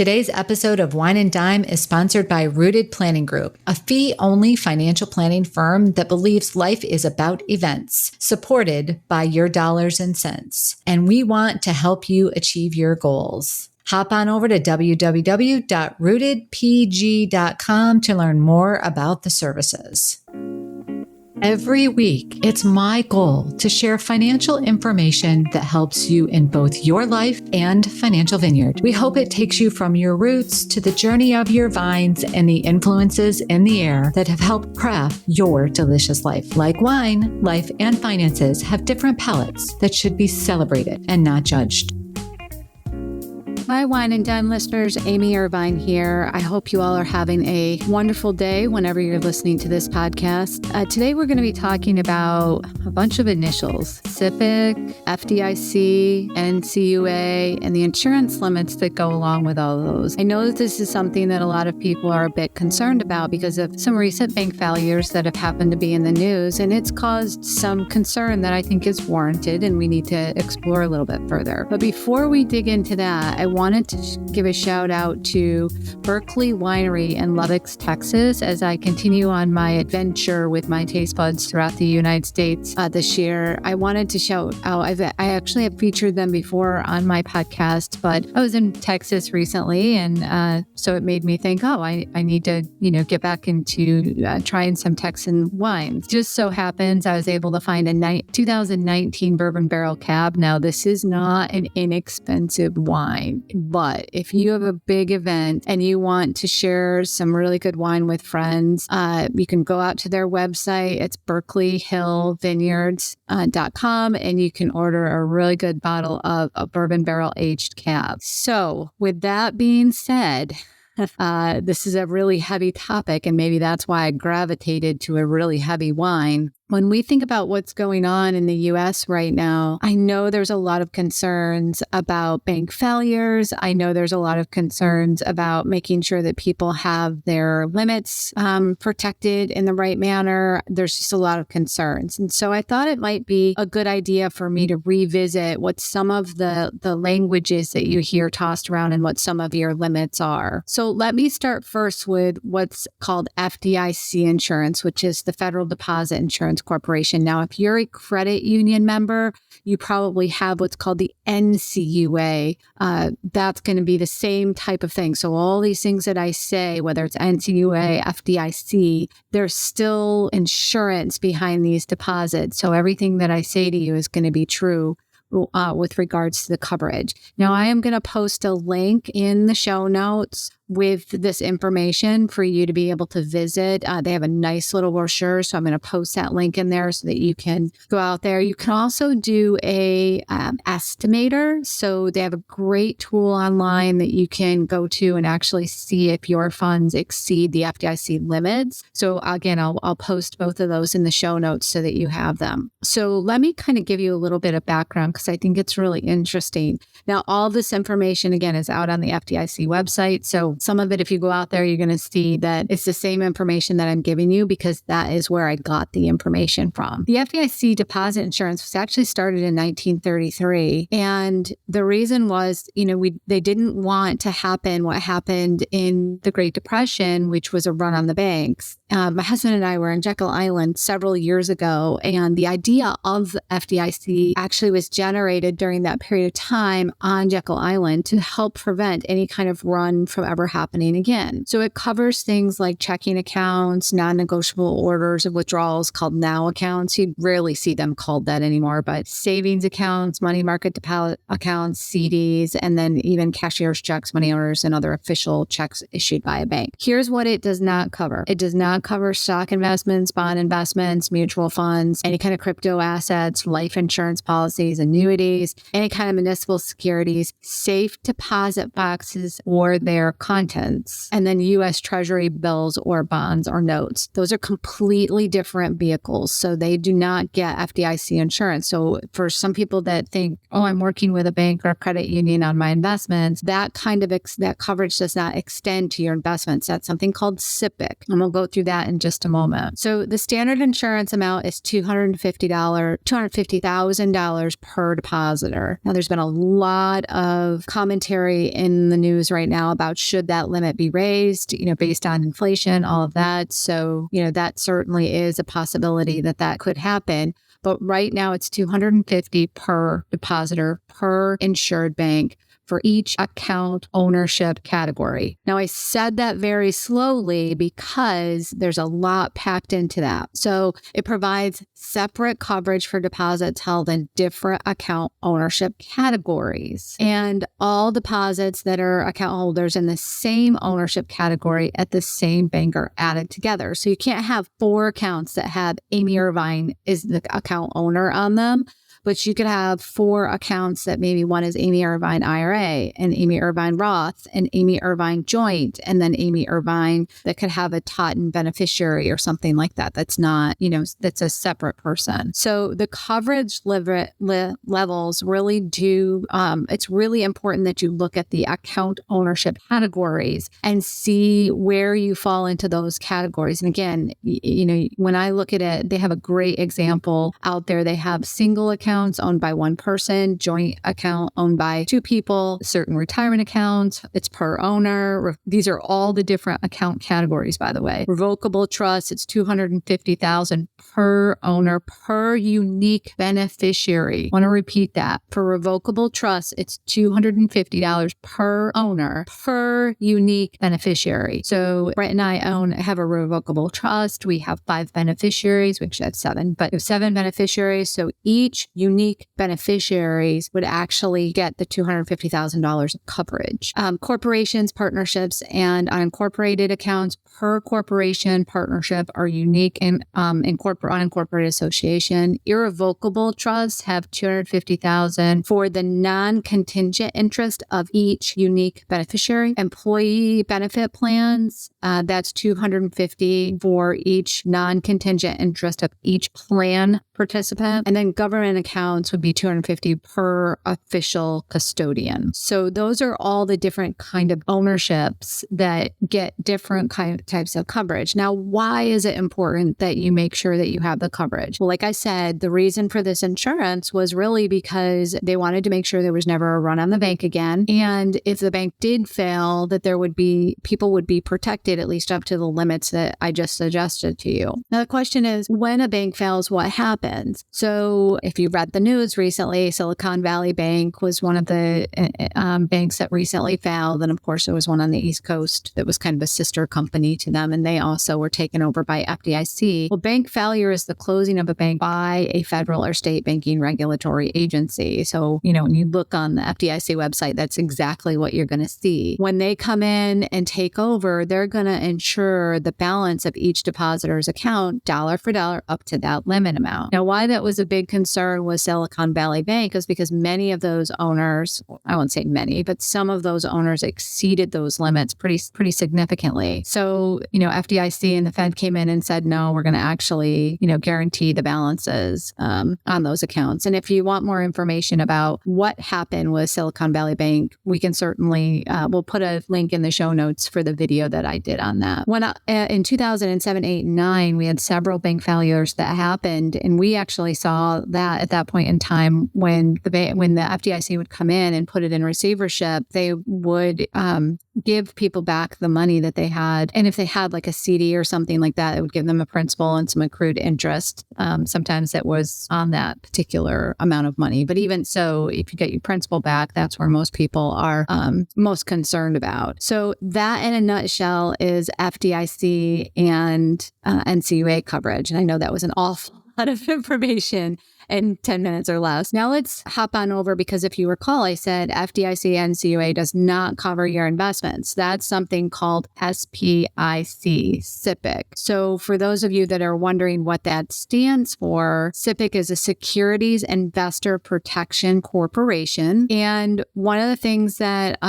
Today's episode of Wine and Dime is sponsored by Rooted Planning Group, a fee-only financial planning firm that believes life is about events, supported by your dollars and cents. And we want to help you achieve your goals. Hop on over to www.rootedpg.com to learn more about the services. Every week, it's my goal to share financial information that helps you in both your life and Financial Vineyard. We hope it takes you from your roots to the journey of your vines and the influences in the air that have helped craft your delicious life. Like wine, life and finances have different palates that should be celebrated and not judged. Hi, Wine and Dime listeners, Amy Irvine here. I hope you all are having a wonderful day whenever you're listening to this podcast. Today, we're going to be talking about a bunch of initials: SIPC, FDIC, NCUA, and the insurance limits that go along with all those. I know that this is something that a lot of people are a bit concerned about because of some recent bank failures that have happened to be in the news, and it's caused some concern that I think is warranted and we need to explore a little bit further. But before we dig into that, I wanted to give a shout out to Berklee Winery in Lubbock, Texas, as I continue on my adventure with my taste buds throughout the United States this year. I wanted to shout out, I actually have featured them before on my podcast, but I was in Texas recently, and so it made me think, I need to, get back into trying some Texan wines. Just so happens I was able to find a 2019 Bourbon Barrel Cab. Now, this is not an inexpensive wine, but if you have a big event and you want to share some really good wine with friends, you can go out to their website. It's berkleehillvineyards.com, and you can order a really good bottle of a bourbon barrel aged cab. So with that being said, this is a really heavy topic, and maybe that's why I gravitated to a really heavy wine. When we think about what's going on in the U.S. right now, I know there's a lot of concerns about bank failures. I know there's a lot of concerns about making sure that people have their limits protected in the right manner. There's just a lot of concerns. And so I thought it might be a good idea for me to revisit what some of the languages that you hear tossed around and what some of your limits are. So let me start first with what's called FDIC insurance, which is the Federal Deposit Insurance Corporation. Now, if you're a credit union member, you probably have what's called the NCUA. That's going to be the same type of thing. So all these things that I say, whether it's NCUA, FDIC, there's still insurance behind these deposits. So everything that I say to you is going to be true with regards to the coverage. Now, I am going to post a link in the show notes with this information for you to be able to visit. They have a nice little brochure, so I'm going to post that link in there so that you can go out there. You can also do a estimator. So they have a great tool online that you can go to and actually see if your funds exceed the FDIC limits. So again, I'll post both of those in the show notes so that you have them. So let me kind of give you a little bit of background because I think it's really interesting. Now, all this information, again, is out on the FDIC website. So some of it, if you go out there, you're going to see that it's the same information that I'm giving you because that is where I got the information from. The FDIC deposit insurance was actually started in 1933. And the reason was, they didn't want to happen what happened in the Great Depression, which was a run on the banks. My husband and I were in Jekyll Island several years ago, and the idea of the FDIC actually was generated during that period of time on Jekyll Island to help prevent any kind of run from ever happening again. So it covers things like checking accounts, non-negotiable orders of withdrawals called NOW accounts. You rarely see them called that anymore, but savings accounts, money market deposit accounts, CDs, and then even cashier's checks, money orders, and other official checks issued by a bank. Here's what it does not cover. It does not cover stock investments, bond investments, mutual funds, any kind of crypto assets, life insurance policies, annuities, any kind of municipal securities, safe deposit boxes or their contents, and then U.S. Treasury bills or bonds or notes. Those are completely different vehicles. So they do not get FDIC insurance. So for some people that think, oh, I'm working with a bank or a credit union on my investments, that kind of that coverage does not extend to your investments. That's something called SIPC. And we'll go through that in just a moment. So the standard insurance amount is $250,000 per depositor. Now, there's been a lot of commentary in the news right now about should that limit be raised, based on inflation, all of that. So, that certainly is a possibility that could happen. But right now it's $250 per depositor per insured bank for each account ownership category. Now, I said that very slowly because there's a lot packed into that. So it provides separate coverage for deposits held in different account ownership categories. And all deposits that are account holders in the same ownership category at the same bank are added together. So you can't have 4 accounts that have Amy Irvine is the account owner on them. But you could have 4 accounts that maybe one is Amy Irvine IRA and Amy Irvine Roth and Amy Irvine Joint, and then Amy Irvine that could have a Totten beneficiary or something like that. That's not, that's a separate person. So the coverage levels really do, it's really important that you look at the account ownership categories and see where you fall into those categories. And again, when I look at it, they have a great example out there. They have single accounts owned by one person, joint account owned by 2 people, certain retirement accounts, it's per owner. These are all the different account categories, by the way. Revocable trust, it's $250,000 per owner per unique beneficiary. I want to repeat that. For revocable trust, it's $250 per owner per unique beneficiary. So Brett and I have a revocable trust. We have 5 beneficiaries, we actually have 7, but we have 7 beneficiaries. So each unique beneficiaries would actually get the $250,000 of coverage. Corporations, partnerships, and unincorporated accounts per corporation, partnership are unique and unincorporated association. Irrevocable trusts have $250,000 for the non-contingent interest of each unique beneficiary. Employee benefit plans, that's $250,000 for each non-contingent interest of each plan participant. And then government accounts would be $250,000 per official custodian. So those are all the different kind of ownerships that get different types of coverage. Now, why is it important that you make sure that you have the coverage? Well, like I said, the reason for this insurance was really because they wanted to make sure there was never a run on the bank again. And if the bank did fail, that people would be protected at least up to the limits that I just suggested to you. Now, the question is, when a bank fails, what happens? So if you read the news recently, Silicon Valley Bank was one of the banks that recently failed. And of course, there was one on the East Coast that was kind of a sister company to them. And they also were taken over by FDIC. Well, bank failure is the closing of a bank by a federal or state banking regulatory agency. So, when you look on the FDIC website, that's exactly what you're going to see. When they come in and take over, they're going to insure the balance of each depositor's account dollar for dollar up to that limit amount. Now, why that was a big concern with Silicon Valley Bank is because many of those owners, I won't say many, but some of those owners exceeded those limits pretty significantly. So, FDIC and the Fed came in and said, no, we're going to actually, guarantee the balances on those accounts. And if you want more information about what happened with Silicon Valley Bank, we can certainly, we'll put a link in the show notes for the video that I did on that. When in 2007, 8, and 9, we had several bank failures that happened, and we actually saw that at that point in time when the FDIC would come in and put it in receivership, they would give people back the money that they had. And if they had like a CD or something like that, it would give them a principal and some accrued interest. Sometimes it was on that particular amount of money. But even so, if you get your principal back, that's where most people are most concerned about. So that in a nutshell is FDIC and NCUA coverage. And I know that was an awful lot of information in 10 minutes or less. Now let's hop on over, because if you recall, I said FDIC NCUA does not cover your investments. That's something called SPIC. So for those of you that are wondering what that stands for, SPIC is a Securities Investor Protection Corporation. And one of the things that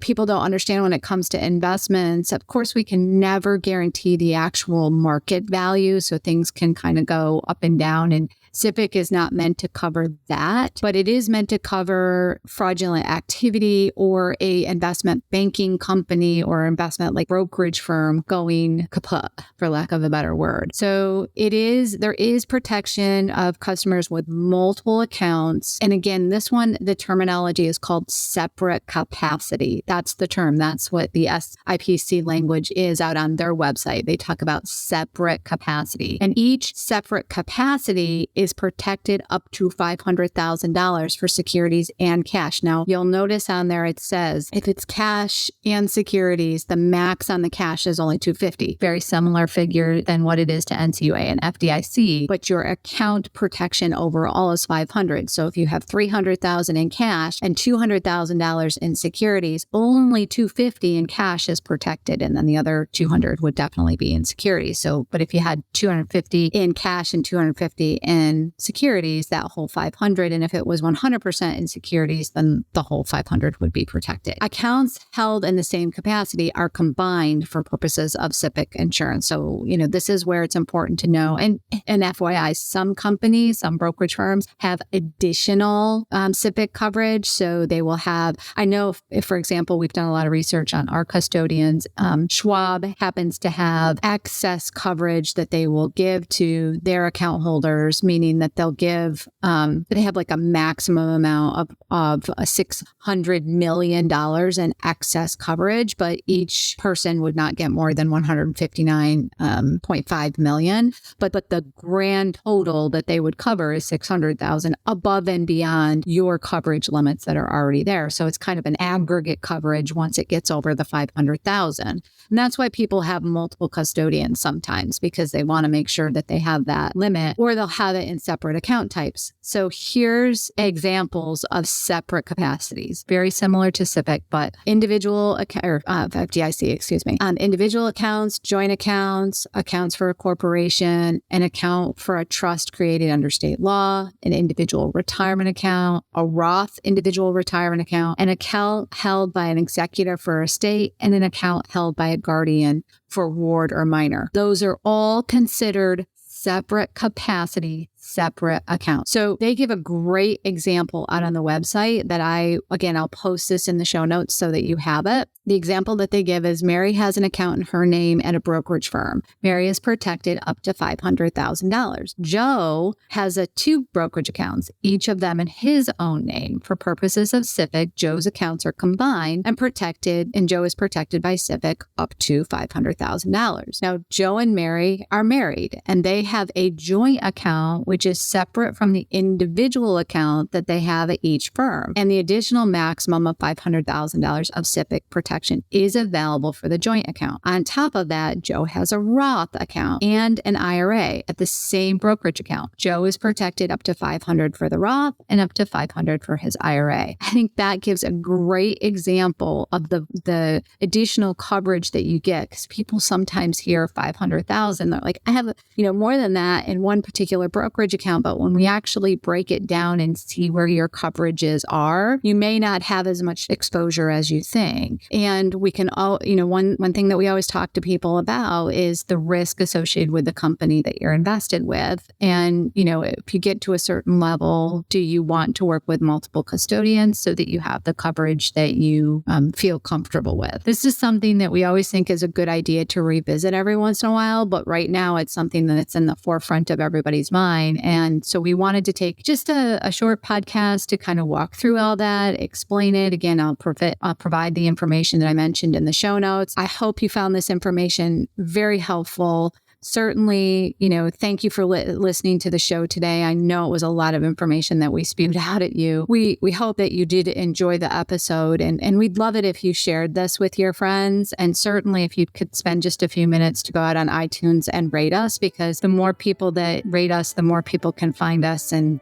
people don't understand when it comes to investments. Of course, we can never guarantee the actual market value. So things can kind of go up and down, and SIPC is not meant to cover that, but it is meant to cover fraudulent activity or a investment banking company or investment like brokerage firm going kaput, for lack of a better word. So there is protection of customers with multiple accounts. And again, this one, the terminology is called separate capacity. That's the term. That's what the SIPC language is out on their website. They talk about separate capacity, and each separate capacity is protected up to $500,000 for securities and cash. Now, you'll notice on there it says if it's cash and securities, the max on the cash is only $250. Very similar figure than what it is to NCUA and FDIC, but your account protection overall is $500. So if you have $300,000 in cash and $200,000 in securities, only $250 in cash is protected, and then the other $200 would definitely be in securities. So, but if you had $250 in cash and $250 in securities, that whole $500, and if it was 100% in securities, then the whole $500 would be protected. Accounts held in the same capacity are combined for purposes of SIPC insurance. So, this is where it's important to know. And FYI, some companies, some brokerage firms have additional SIPC coverage. So they will have, I know if, for example, we've done a lot of research on our custodians, Schwab happens to have excess coverage that they will give to their account holders, meaning that they'll give, they have like a maximum amount of $600 million in excess coverage, but each person would not get more than $159.5 million. But the grand total that they would cover is $600,000 above and beyond your coverage limits that are already there. So it's kind of an aggregate coverage once it gets over the $500,000. And that's why people have multiple custodians sometimes, because they want to make sure that they have that limit, or they'll have it in separate account types. So here's examples of separate capacities, very similar to SIPC, but individual FDIC, individual accounts, joint accounts, accounts for a corporation, an account for a trust created under state law, an individual retirement account, a Roth individual retirement account, an account held by an executor for a estate, and an account held by a guardian for ward or minor. Those are all considered separate capacity, separate accounts. So they give a great example out on the website that I'll post this in the show notes so that you have it. The example that they give is Mary has an account in her name at a brokerage firm. Mary is protected up to $500,000. Joe has two brokerage accounts, each of them in his own name. For purposes of SIPC, Joe's accounts are combined and protected, and Joe is protected by SIPC up to $500,000. Now, Joe and Mary are married, and they have a joint account, which is separate from the individual account that they have at each firm. And the additional maximum of $500,000 of SIPC protection is available for the joint account. On top of that, Joe has a Roth account and an IRA at the same brokerage account. Joe is protected up to $500 for the Roth and up to $500 for his IRA. I think that gives a great example of the additional coverage that you get, because people sometimes hear $500,000. They're like, I have more than that in one particular brokerage account. But when we actually break it down and see where your coverages are, you may not have as much exposure as you think. And we can all, one thing that we always talk to people about is the risk associated with the company that you're invested with. And, if you get to a certain level, do you want to work with multiple custodians so that you have the coverage that you feel comfortable with? This is something that we always think is a good idea to revisit every once in a while, but right now it's something that's in the forefront of everybody's mind. And so we wanted to take just a short podcast to kind of walk through all that, explain it. Again, I'll provide the information that I mentioned in the show notes. I hope you found this information very helpful. Certainly, thank you for listening to the show today. I know it was a lot of information that we spewed out at you. We hope that you did enjoy the episode, and we'd love it if you shared this with your friends. And certainly if you could spend just a few minutes to go out on iTunes and rate us, because the more people that rate us, the more people can find us. And,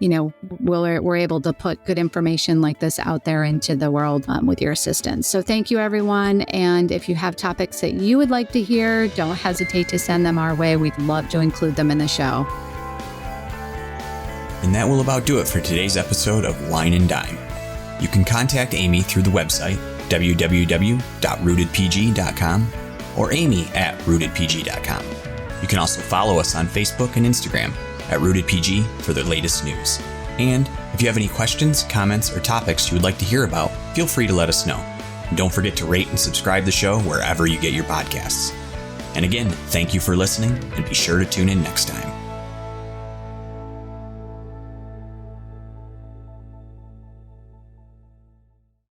we're able to put good information like this out there into the world with your assistance. So thank you, everyone. And if you have topics that you would like to hear, don't hesitate to send them our way. We'd love to include them in the show. And that will about do it for today's episode of Wine and Dime. You can contact Amy through the website, www.rootedpg.com, or amy@rootedpg.com. You can also follow us on Facebook and Instagram at RootedPG for the latest news. And if you have any questions, comments, or topics you would like to hear about, feel free to let us know. And don't forget to rate and subscribe the show wherever you get your podcasts. And again, thank you for listening, and be sure to tune in next time.